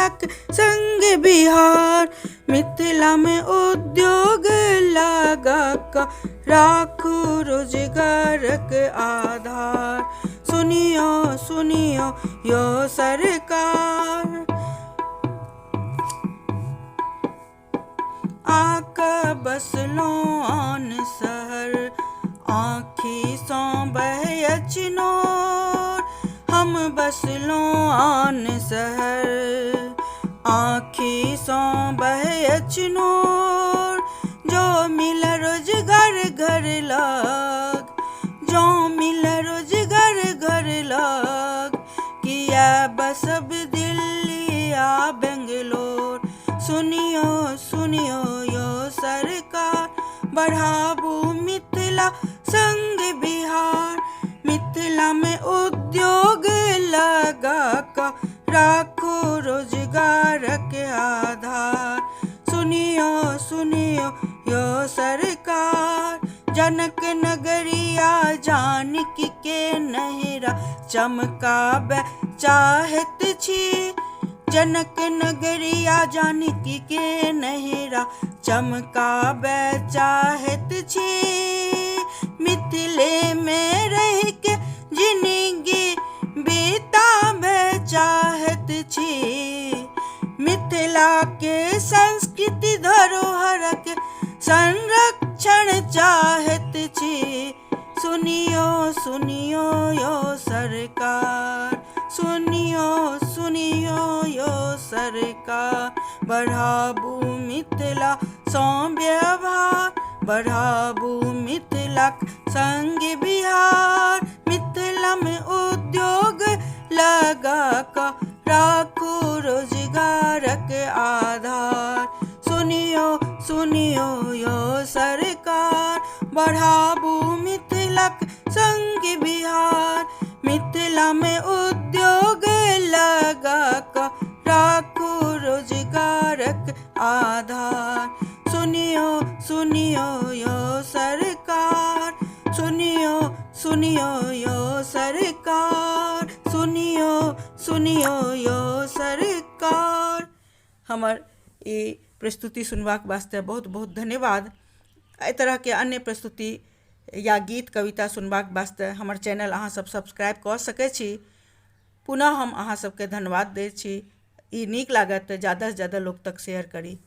मिथिलक संग बिहार। मिथिला में उद्योग लगा का राखू रोजगारक आधार। सुनियो सुनियो यो सरकार, आका बसलो आन शहर, आँखी सौ बहय चिनोर। हम बसलो आन शहर, आँखी सौ बहय चिनोर। जो मिल रोजगार घर लाग, जो मिल रोजगार घर लाग। किया बसब दिल्ली या बेंगलोर। सुनियो सुनियो यो सरकार, बढ़ाबू मिथिला संग बिहार। मिथिला में उद्योग लगा का राखो रोजगारक आधार। सुनियो सुनियो यो सरकार, जनक नगरिया जानकी के नहरा चमकाबे चाहत छी। जनक नगरिया जानकी के नहरा चमकाबे चाहत छी। मिथिले में रह के जिंदगी बिताबे चाहत छी। मिथिला के संस्कृति धरोहर के संरक्षण चाहत छी। सुनियो सुनियो यो सरकार, सुनियो सुनियो यो सरकार। बढ़ाबू मिथिला सौ व्यवहार, बढ़ाबू मिथिलाक संग बिहार। मिथिला में उद्योग लगा का राखू रोजगारक आधार। सुनियो सुनियो यो सरकार, बढ़ाबू मिथिलाक संग बिहार। मिथिला में उद्योग लगा का राखू रोजगारक आधार। सुनियो सुनियो यो सरकार, सुनियो सुनियो यो सरकार, सुनियो सुनियो यो सरकार। हमर ये प्रस्तुति सुनबाक वास्ते बहुत बहुत धन्यवाद। एहि तरह के अन्य प्रस्तुति या गीत कविता सुनबाक वास्ते हमर चैनल अहाँ सब सब्सक्राइब कऽ सकै छी। पुनः हम अहाँ सबके धन्यवाद दै छी। ई नीक लागत तऽ ज़्यादा से ज़्यादा लोग तक शेयर करी।